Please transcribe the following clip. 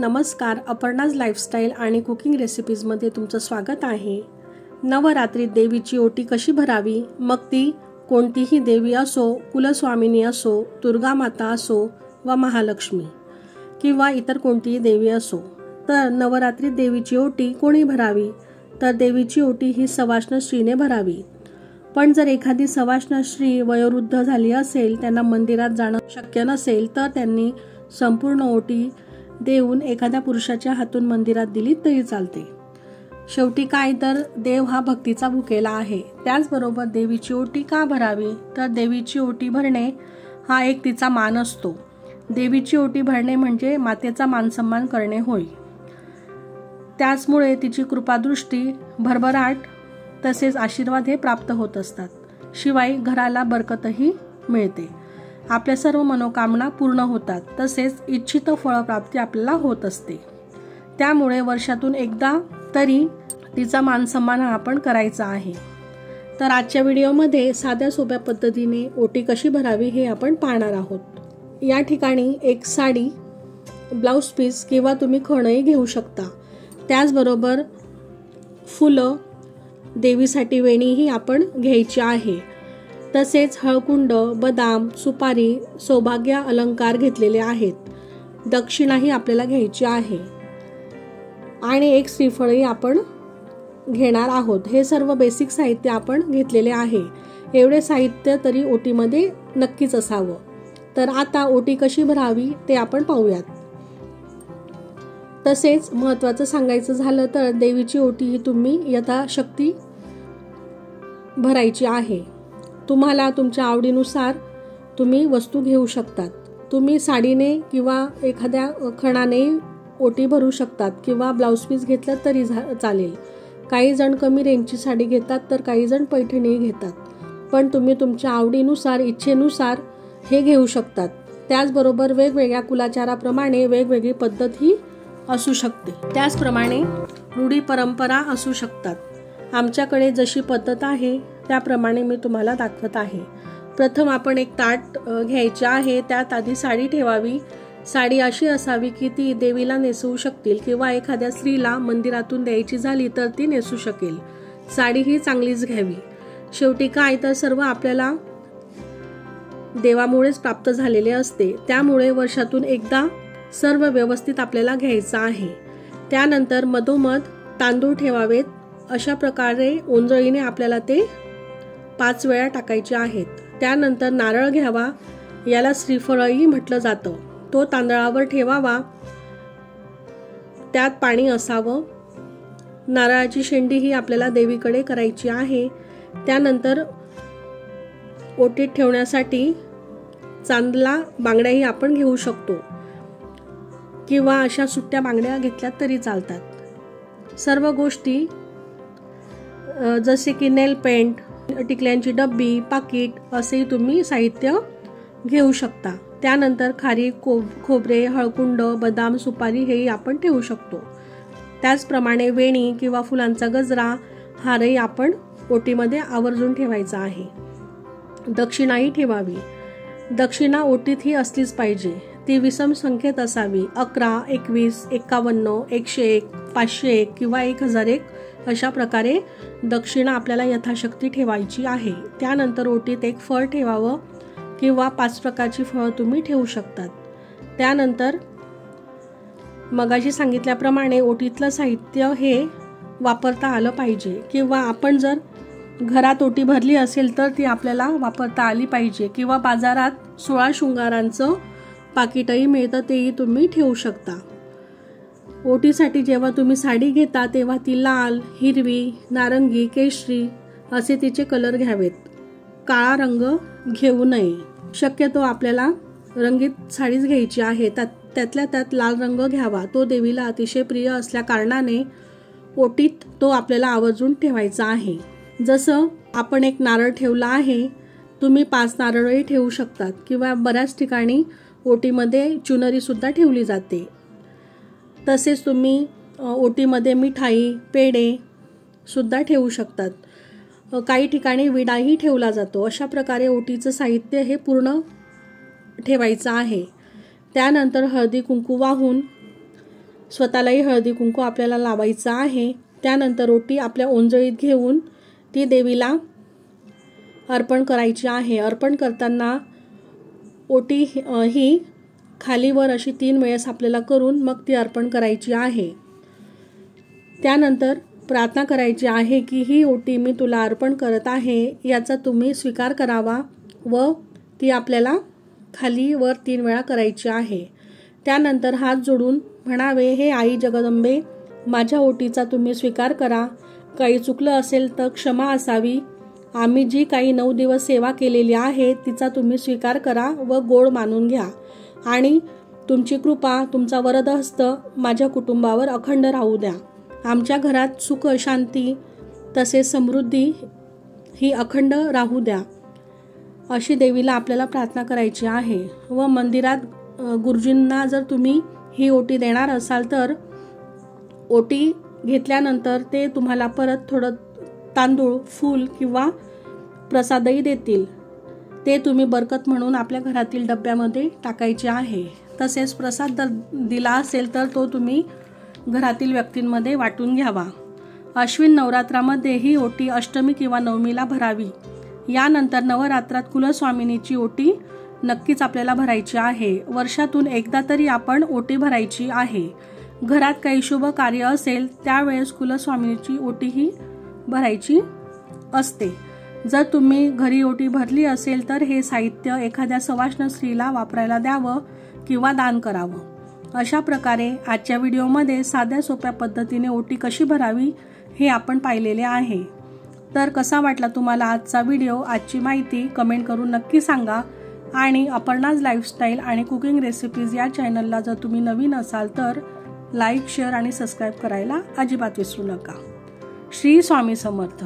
नमस्कार. अपर्णाज लाईफस्टाईल आणि कुकिंग रेसिपीजमध्ये तुमचं स्वागत आहे. नवरात्रीत देवीची ओटी कशी भरावी, मग ती कोणतीही देवी असो, कुलस्वामिनी असो, दुर्गा माता असो व महालक्ष्मी किंवा इतर कोणतीही देवी असो, तर नवरात्रीत देवीची ओटी कोणी भरावी, तर देवीची ओटी ही सवाष्ण स्त्रीने भरावी. पण जर एखादी सवाष्ण स्त्री वयोवृद्ध झाली असेल, त्यांना मंदिरात जाणं शक्य नसेल, तर त्यांनी संपूर्ण ओटी देऊन एखाद्या पुरुषाच्या हातून मंदिरात दिली तरी चालते. शेवटी काय तर देव हा भक्तीचा भुकेला आहे. त्याचबरोबर देवीची ओटी का भरावी, तर देवीची ओटी भरणे हा एक तिचा मान असतो. देवीची ओटी भरणे म्हणजे मातेचा मानसन्मान करणे होय. त्याचमुळे तिची कृपादृष्टी, भरभराट तसेच आशीर्वाद हे प्राप्त होत असतात. शिवाय घराला बरकतही मिळते. आपल्या सर्व मनोकामना पूर्ण होतात. तसेच इच्छित फळप्राप्ती आपल्याला होत असते. त्यामुळे वर्षातून एकदा तरी तिचा मानसन्मान आपण करायचा आहे. तर आजच्या व्हिडिओमध्ये साध्या सोप्या पद्धतीने ओटी कशी भरावी हे आपण पाहणार आहोत. या ठिकाणी एक साडी, ब्लाउज पीस किंवा तुम्ही खणही घेऊ शकता. त्याचबरोबर फुलं, देवीसाठी वेणीही आपण घ्यायची आहे. तसेच हळकुंड, बदाम, सुपारी, सौभाग्य अलंकार घेतलेले आहेत. दक्षिणाही आपल्याला घ्यायची आहे आणि एक श्रीफळही आपण घेणार आहोत. हे सर्व बेसिक साहित्य आपण घेतलेले आहे. एवढे साहित्य तरी ओटीमध्ये नक्कीच असावं. तर आता ओटी कशी भरावी ते आपण पाहूयात. तसेच महत्त्वाचं सांगायचं झालं तर देवीची ओटी ही तुम्ही यथाशक्ती भरायची आहे. तुम्हाला तुमच्या आवडीनुसार तुम्ही वस्तू घेऊ शकतात. तुम्ही साडीने किंवा एखाद्या खणाने ओटी भरू शकतात किंवा ब्लाउज पीस घेतलं तरी चालेल. काही जण कमी रेंजची साडी घेतात तर काही जण पैठणी घेतात. पण तुम्ही तुमच्या आवडीनुसार, इच्छेनुसार हे घेऊ शकतात. त्याचबरोबर वेगवेगळ्या कुलाचाराप्रमाणे वेगवेगळी पद्धत ही असू शकते. त्याचप्रमाणे रूढी परंपरा असू शकतात. आमच्याकडे जशी पद्धत आहे त्याप्रमाणे मी तुम्हाला दाखवत आहे. प्रथम आपण एक ताट घ्यायचे आहे. त्यात आधी साडी ठेवावी. साडी अशी असावी की ती देवीला नेसवू शकतील किंवा एखाद्या स्त्रीला मंदिरातून द्यायची झाली तर ती नेसू शकेल. साडी ही चांगलीच घ्यावी. शेवटी काय तर सर्व आपल्याला देवामुळेच प्राप्त झालेले असते. त्यामुळे वर्षातून एकदा सर्व व्यवस्थित आपल्याला घ्यायचं आहे. त्यानंतर मधोमध तांदूळ ठेवावेत. अशा प्रकारे ओंजळीने आपल्याला ते 5 वेळा टाकायचे आहेत. त्यानंतर नारळ घ्यावा. याला श्रीफळही म्हटलं जातं. तो तांदळावर ठेवावा. त्यात पाणी असावं. नारळाची शेंडी ही आपल्याला देवीकडे करायची आहे. त्यानंतर ओटीत ठेवण्यासाठी चांदला बांगड्याही आपण घेऊ शकतो किंवा अशा सुट्ट्या बांगड्या घेतल्या तरी चालतात. सर्व गोष्टी जसे की नेल पेंट, टिकल्यांची डब्बी, पाकिट असेही तुम्ही साहित्य घेऊ शकता. त्यानंतर खारीक, खोबरे, हळकुंड, बदाम, सुपारी हेही आपण ठेवू शकतो. त्याचप्रमाणे वेणी किंवा फुलांचा गजरा, हारही आपण ओटीमध्ये आवर्जून ठेवायचा आहे. दक्षिणाही ठेवावी. दक्षिणा ओटीत ही असलीच पाहिजे. ती विषम संख्येत असावी. 11, 21, 51, 101, 501 किंवा 1001 अशा प्रकारे दक्षिणा आपल्याला यथाशक्ती ठेवायची आहे. त्यानंतर ओटीत एक फळ ठेवावं किंवा 5 प्रकारची फळं तुम्ही ठेवू शकतात. त्यानंतर मगाशी सांगितल्याप्रमाणे ओटीतलं साहित्य हे वापरता आलं पाहिजे किंवा आपण जर घरात ओटी भरली असेल तर ती आपल्याला वापरता आली पाहिजे किंवा बाजारात 16 शृंगारांचं पाकिटही मिळतं, तेही तुम्ही ठेवू शकता. ओटीसाठी जेव्हा तुम्ही साडी घेता तेव्हा ती लाल, हिरवी, नारंगी, केशरी असे तिचे कलर घ्यावेत. काळा रंग घेऊ नये. शक्यतो आपल्याला रंगीत साडीच घ्यायची आहे. त्यातल्या त्यात लाल रंग घ्यावा. तो देवीला अतिशय प्रिय असल्या कारणाने ओटीत तो आपल्याला आवर्जून ठेवायचा आहे. जसं आपण एक नारळ ठेवला आहे, तुम्ही 5 नारळही ठेवू शकतात किंवा बऱ्याच ठिकाणी ओटीमध्ये चुनरी सुद्धा ठेवली जाते. तसेच तुम्ही ओटीमध्ये मिठाई, पेढे सुद्धा ठेवू शकतात. काही ठिकाणी विडाही ठेवला जातो. अशा प्रकारे ओटीचं साहित्य हे पूर्ण ठेवायचं आहे. त्यानंतर हळदी कुंकू वाहून स्वतःलाही हळदी कुंकू आपल्याला लावायचं आहे। त्यानंतर ओटी आपल्या ओंजळीत घेऊन ती देवीला अर्पण करायची आहे। अर्पण करताना ओटी ही खालीवर अशी 3 वेळेस आपल्याला करून मग ती अर्पण करायची आहे। त्यानंतर प्रार्थना करायची आहे की ही ओटी मी तुला अर्पण करत आहे, याचा तुम्ही स्वीकार करावा व ती आपल्याला खाली वर 3 वेळा करायची आहे। त्यानंतर हात जोडून म्हणावे, हे आई जगदंबे, माझ्या ओटीचा तुम्ही स्वीकार करा। काही चुकलं असेल तर क्षमा असावी। आम्ही जी काही 9 दिवस सेवा केलेली आहे तिचा तुम्ही स्वीकार करा व गोड मानून घ्या आणि तुमची कृपा, तुमचा वरदहस्त माझ्या कुटुंबावर अखंड राहू द्या। आमच्या घरात सुख शांती तसेच समृद्धी ही अखंड राहू द्या, अशी देवीला आपल्याला प्रार्थना करायची आहे। व मंदिरात गुरुजींना जर तुम्ही ही ओटी देणार असाल तर ओटी घेतल्यानंतर ते तुम्हाला परत थोडं तांदूळ, फूल किंवा प्रसादही देतील। ते तुम्ही बरकत म्हणून आपल्या घरातील डब्यामध्ये टाकायचे आहे। तसेच प्रसाद जर दिला असेल तर तो तुम्ही घरातील व्यक्तींमध्ये वाटून घ्यावा। अश्विन नवरात्रामध्ये ही ओटी अष्टमी किंवा नवमीला भरावी। यानंतर नवरात्रात कुलस्वामिनीची ओटी नक्कीच आपल्याला भरायची आहे। वर्षातून एकदा तरी आपण ओटी भरायची आहे। घरात काही शुभ कार्य असेल त्यावेळेस कुलस्वामिनीची ओटी ही भरायची असते। जर तुम्ही घरी ओटी भरली असेल तर हे साहित्य एखाद्या सवाष्ण स्त्रीला वापरायला द्यावं किंवा दान करावं। अशा प्रकारे आजच्या व्हिडिओमध्ये साध्या सोप्या पद्धतीने ओटी कशी भरावी हे आपण पाहिलेले आहे। तर कसा वाटला तुम्हाला आजचा व्हिडिओ, आजची माहिती कमेंट करून नक्की सांगा। आणि अपर्णाज लाईफस्टाईल आणि कुकिंग रेसिपीज या चॅनलला जर तुम्ही नवीन असाल तर लाईक, शेअर आणि सबस्क्राईब करायला अजिबात विसरू नका। श्री स्वामी समर्थ।